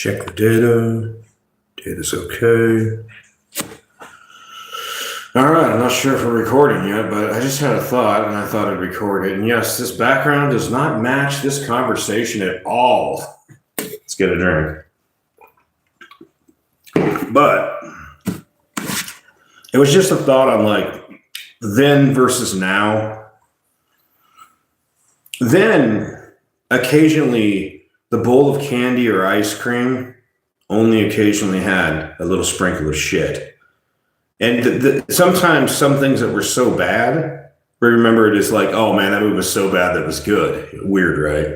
Check the data. Data's okay. All right, I'm not sure if we're recording yet, but I just had a thought, and I thought I'd record it. And yes, this background does not match this conversation at all. Let's get a drink. But it was just a thought on like then versus now. Then occasionally the bowl of candy or ice cream only occasionally had a little sprinkle of shit. And sometimes some things that were so bad, we remember it as like, oh man, that movie was so bad that was good. Weird, right?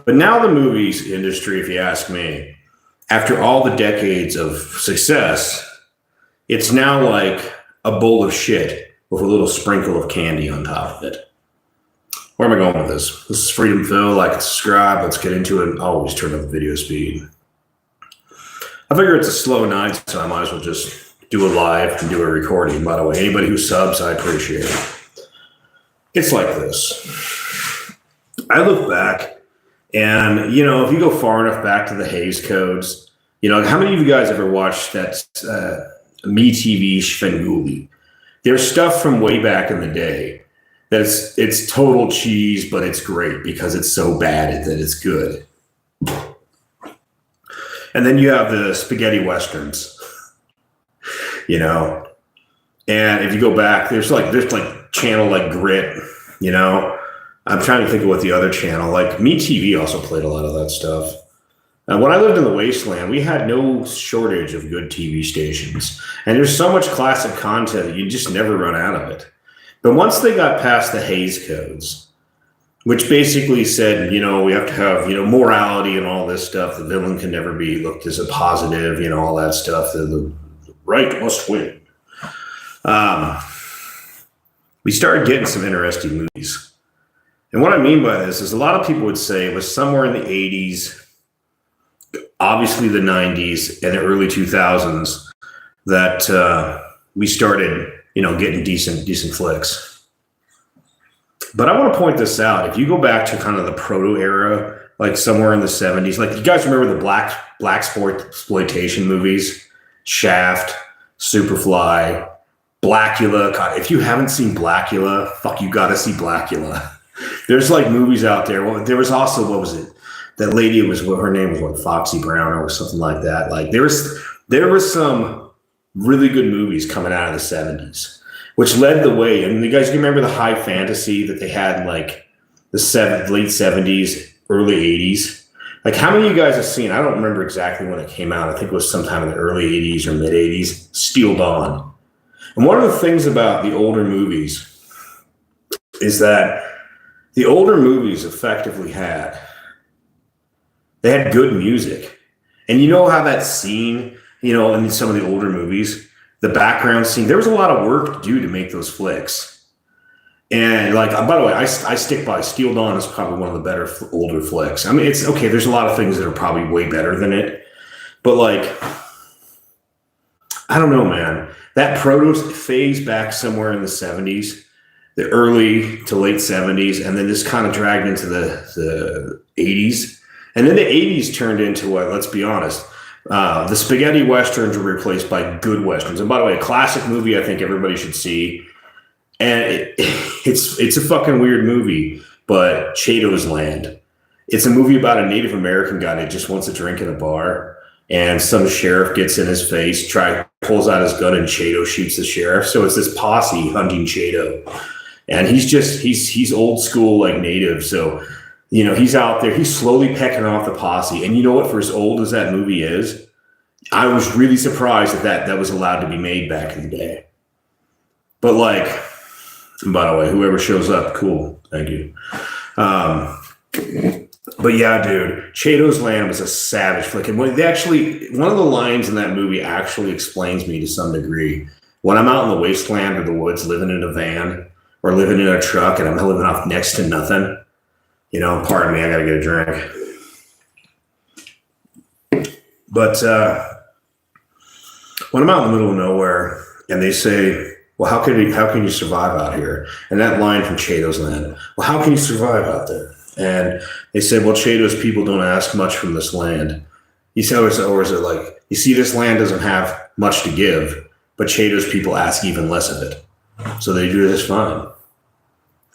But now the movies industry, if you ask me, after all the decades of success, it's now like a bowl of shit with a little sprinkle of candy on top of it. Where am I going with this? This is Freedom Phil. Like and subscribe. Let's get into it. Always turn up the video speed. I figure it's a slow night, so I might as well just do a live and do a recording. By the way, anybody who subs, I appreciate it. It's like this. I look back and, you know, if you go far enough back to the Hays Codes, you know, how many of you guys ever watched that MeTV Svengoolie? There's stuff from way back in the day it's total cheese, but it's great because it's so bad that it's good. And then you have the spaghetti westerns. You know, and if you go back, there's like channel like Grit, you know. I'm trying to think of what the other channel, like MeTV also played a lot of that stuff. When I lived in the wasteland, we had no shortage of good TV stations. And there's so much classic content that you just never run out of it. But once they got past the Hays Codes, which basically said, you know, we have to have, you know, morality and all this stuff. The villain can never be looked as a positive, you know, all that stuff. The right must win. We started getting some interesting movies. And what I mean by this is a lot of people would say it was somewhere in the 80s, obviously the 90s and the early 2000s that we started, you know, getting decent flicks. But I want to point this out. If you go back to kind of the proto era, like somewhere in the 70s, like you guys remember the black exploitation movies? Shaft, Superfly, Blackula. God, if you haven't seen Blackula, fuck, you got to see Blackula. There's like movies out there. Well, there was also, what was it? That lady was, her name was what, Foxy Brown or something like that. Like there was some really good movies coming out of the 70s, which led the way. And you guys remember the high fantasy that they had in like the late 70s, early 80s? Like, how many of you guys have seen, I don't remember exactly when it came out. I think it was sometime in the early 80s or mid 80s, Steel Dawn. And one of the things about the older movies is that the older movies effectively they had good music. And you know how that scene, you know, in some of the older movies, the background scene, there was a lot of work to do to make those flicks. And like, by the way, I stick by Steel Dawn is probably one of the better older flicks. I mean, it's okay. There's a lot of things that are probably way better than it, but like, I don't know, man. That proto phase back somewhere in the 70s, the early to late 70s, and then this kind of dragged into the 80s, and then the 80s turned into what? Let's be honest. The spaghetti westerns were replaced by good westerns. And by the way, a classic movie I think everybody should see. And it's a fucking weird movie, but Chato's Land. It's a movie about a Native American guy that just wants a drink at a bar, and some sheriff gets in his face, pulls out his gun, and Chato shoots the sheriff. So it's this posse hunting Chato, and he's old school like Native. So, you know, he's out there, he's slowly pecking off the posse. And you know what? For as old as that movie is, I was really surprised that was allowed to be made back in the day. But like, by the way, whoever shows up, cool. Thank you. But yeah, dude, Chato's Land was a savage flick. And one of the lines in that movie actually explains me to some degree. When I'm out in the wasteland or the woods, living in a van or living in a truck and I'm living off next to nothing, you know, pardon me, I got to get a drink. But when I'm out in the middle of nowhere and they say, well, how can you survive out here? And that line from Chato's Land, well, how can you survive out there? And they said, well, Chato's people don't ask much from this land. You see, or is it like, you see, this land doesn't have much to give, but Chato's people ask even less of it. So they do this fine.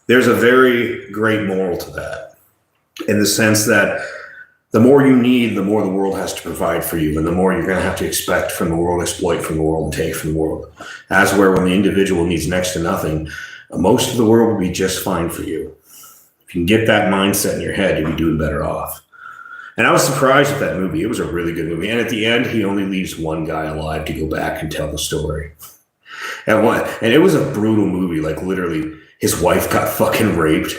There's a very great moral to that, in the sense that the more you need, the more the world has to provide for you, and the more you're going to have to expect from the world, exploit from the world, and take from the world. As where when the individual needs next to nothing, most of the world will be just fine for you. If you can get that mindset in your head, you'll be doing better off. And I was surprised at that movie. It was a really good movie. And at the end, he only leaves one guy alive to go back and tell the story. And it was a brutal movie. Like, literally, his wife got fucking raped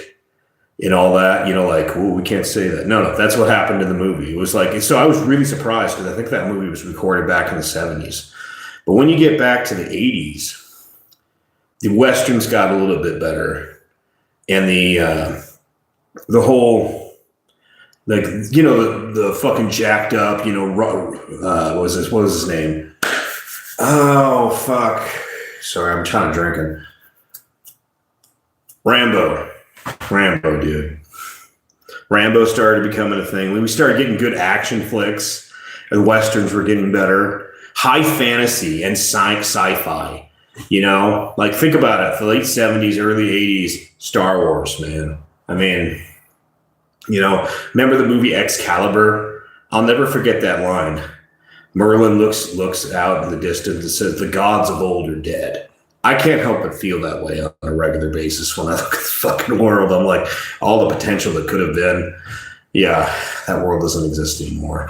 and all that. You know, like, well, we can't say that. No, that's what happened in the movie. It was like, so I was really surprised, because I think that movie was recorded back in the 70s. But when you get back to the 80s, the Westerns got a little bit better. And the whole... like, you know, the fucking jacked up, you know, what was his name? Oh, fuck. Sorry, I'm trying to drink. Rambo, dude. Rambo started becoming a thing. When we started getting good action flicks, and Westerns were getting better. High fantasy and sci-fi, you know? Like, think about it. The late 70s, early 80s, Star Wars, man. I mean... you know, remember the movie Excalibur? I'll never forget that line. Merlin looks out in the distance and says, "The gods of old are dead." I can't help but feel that way on a regular basis when I look at the fucking world. I'm like, all the potential that could have been. Yeah, that world doesn't exist anymore.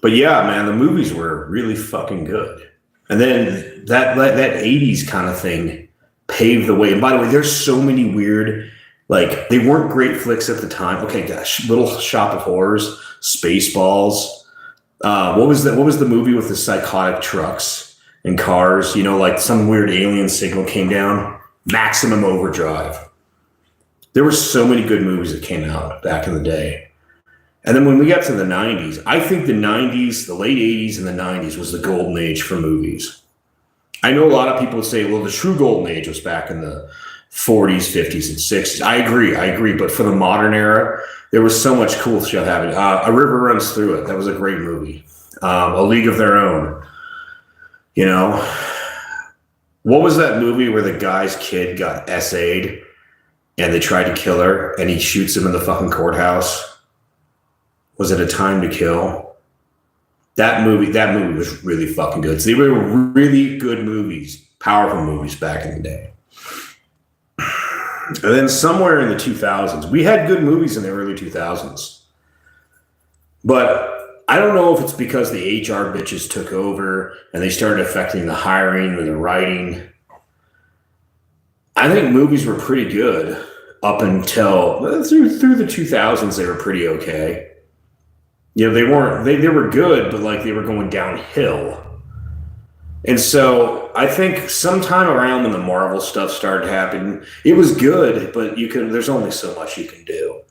But yeah, man, the movies were really fucking good. And then that 80s kind of thing paved the way. And by the way, there's so many weird... like, they weren't great flicks at the time. Okay, gosh, Little Shop of Horrors, Spaceballs. What was the movie with the psychotic trucks and cars? You know, like some weird alien signal came down. Maximum Overdrive. There were so many good movies that came out back in the day. And then when we got to the 90s, I think the 90s, the late 80s and the 90s was the golden age for movies. I know a lot of people would say, well, the true golden age was back in the 40s, 50s, and 60s. I agree. But for the modern era, there was so much cool shit happening. A River Runs Through It. That was a great movie. A League of Their Own. You know, what was that movie where the guy's kid got SA'd and they tried to kill her and he shoots him in the fucking courthouse? Was it A Time to Kill? That movie was really fucking good. So they were really good movies, powerful movies back in the day. And then somewhere in the 2000s, we had good movies in the early 2000s. But I don't know if it's because the HR bitches took over and they started affecting the hiring or the writing. I think movies were pretty good up until through the 2000s. They were pretty okay. You know, they were good, but like they were going downhill. And so I think sometime around when the Marvel stuff started happening, it was good, but there's only so much you can do.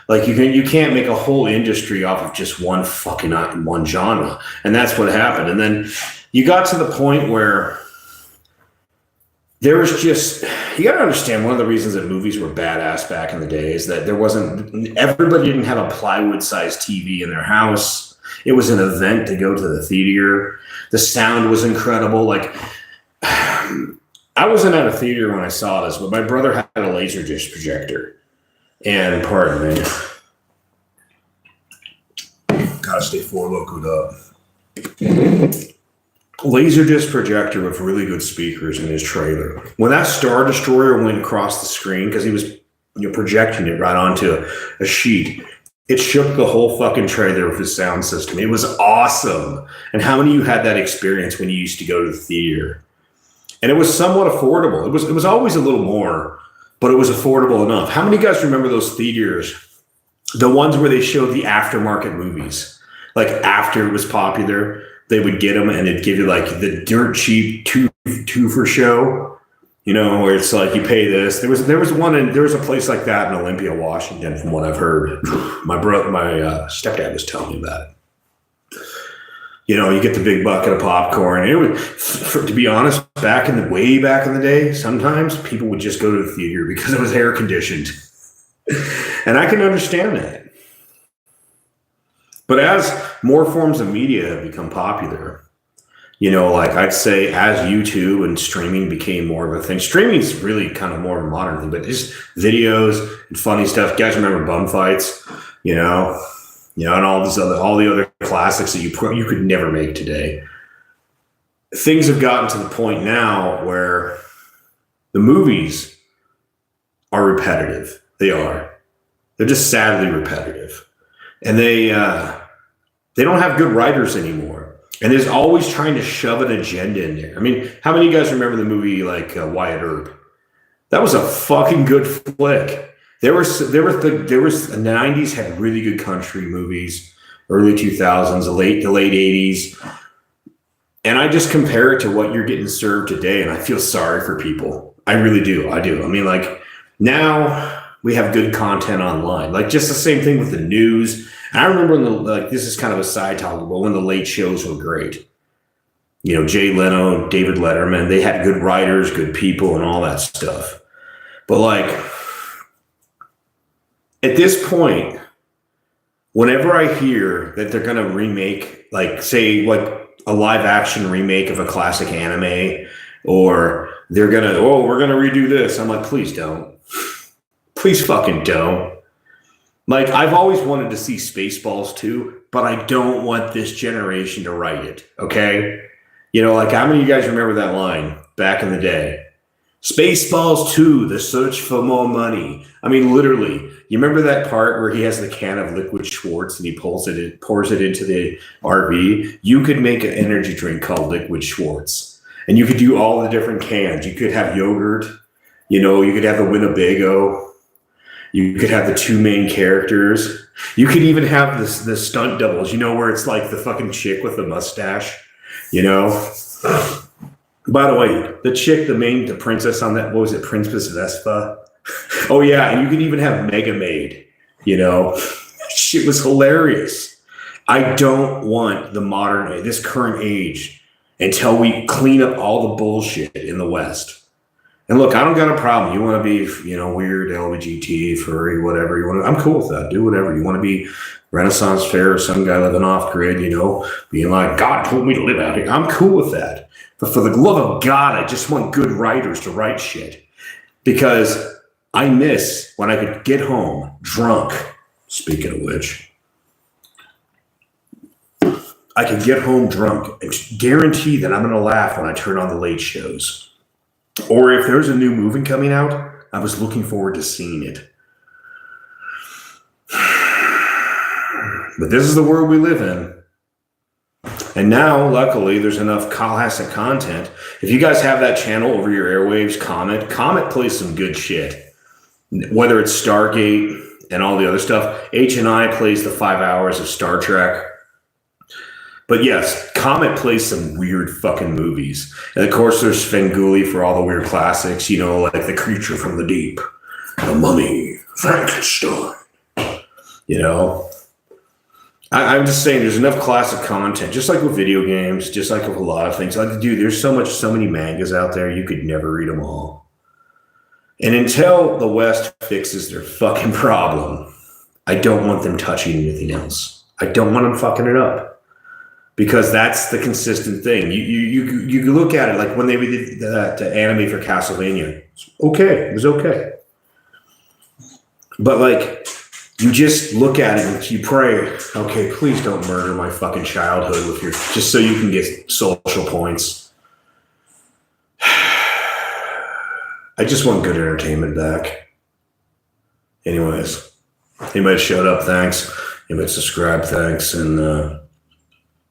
Like you can't make a whole industry off of just one genre. And that's what happened. And then you got to the point where there was you got to understand, one of the reasons that movies were badass back in the day is that everybody didn't have a plywood sized TV in their house. It was an event to go to the theater. The sound was incredible. Like, I wasn't at a theater when I saw this, but my brother had a Laserdisc projector. And pardon me. Gotta stay Four Locoed up. Laserdisc projector with really good speakers in his trailer. When that Star Destroyer went across the screen, because he was projecting it right onto a sheet, it shook the whole fucking trailer with his sound system. It was awesome. And how many of you had that experience when you used to go to the theater? And it was somewhat affordable. It was always a little more, but it was affordable enough. How many of you guys remember those theaters? The ones where they showed the aftermarket movies. Like after it was popular, they would get them and it'd give you like the dirt cheap two for show. You know, where it's like you pay this. There was a place like that in Olympia, Washington, from what I've heard. My stepdad was telling me about it. You know, you get the big bucket of popcorn. It was, to be honest, way back in the day, sometimes people would just go to the theater because it was air conditioned, and I can understand that. But as more forms of media have become popular, like I'd say as YouTube and streaming became more of a thing, streaming is really kind of more of a modern thing, but just videos and funny stuff. You guys remember bum fights, and all the other classics that you could never make today. Things have gotten to the point now where the movies are repetitive. They are. They're just sadly repetitive, and they don't have good writers anymore. And there's always trying to shove an agenda in there. I mean, how many of you guys remember the movie like Wyatt Earp? That was a fucking good flick. The 90s had really good country movies, early 2000s, the late 80s. And I just compare it to what you're getting served today, and I feel sorry for people. I really do. I do. I mean, like, now we have good content online. Like, just the same thing with the news. And I remember when this is kind of a side topic, but when the late shows were great. Jay Leno, David Letterman, they had good writers, good people, and all that stuff. But like, at this point, whenever I hear that they're going to remake, like, say, like a live action remake of a classic anime, or they're going to, we're going to redo this, I'm like, please don't. Please fucking don't. Like, I've always wanted to see Spaceballs 2, but I don't want this generation to write it, okay? Like, how many of you guys remember that line back in the day? Spaceballs 2, the search for more money. I mean, literally, you remember that part where he has the can of liquid Schwartz and he pours it into the RV? You could make an energy drink called Liquid Schwartz, and you could do all the different cans. You could have yogurt, you could have the Winnebago. You could have the two main characters. You could even have the stunt doubles, where it's like the fucking chick with the mustache, By the way, the chick, the princess on that, what was it, Princess Vespa? Oh, yeah, and you could even have Mega Maid, Shit was hilarious. I don't want this current age until we clean up all the bullshit in the West. And look, I don't got a problem. You want to be, weird, LGBT, furry, whatever you want to. I'm cool with that. Do whatever. You want to be Renaissance fair or some guy living off grid, being like, God told me to live out here. I'm cool with that. But for the love of God, I just want good writers to write shit. Because I miss when I could get home drunk. Speaking of which, I could get home drunk and guarantee that I'm going to laugh when I turn on the late shows. Or if there's a new movie coming out, I was looking forward to seeing it. But this is the world we live in. And now, luckily, there's enough classic content. If you guys have that channel over your airwaves, Comet plays some good shit. Whether it's Stargate and all the other stuff, H&I plays the 5 hours of Star Trek. But yes, Comet plays some weird fucking movies. And of course, there's Svengoolie for all the weird classics, like The Creature from the Deep, The Mummy, Frankenstein. I'm just saying there's enough classic content, just like with video games, just like with a lot of things. Like, dude, there's so many mangas out there, you could never read them all. And until the West fixes their fucking problem, I don't want them touching anything else. I don't want them fucking it up. Because that's the consistent thing. You look at it like when they did that anime for Castlevania. It was okay. But like, you just look at it and you pray, okay, please don't murder my fucking childhood with just so you can get social points. I just want good entertainment back. Anyways, anybody showed up, thanks. Anybody subscribed, thanks. And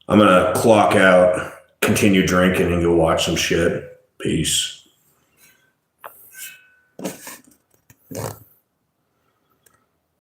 I'm going to clock out, continue drinking, and go watch some shit. Peace.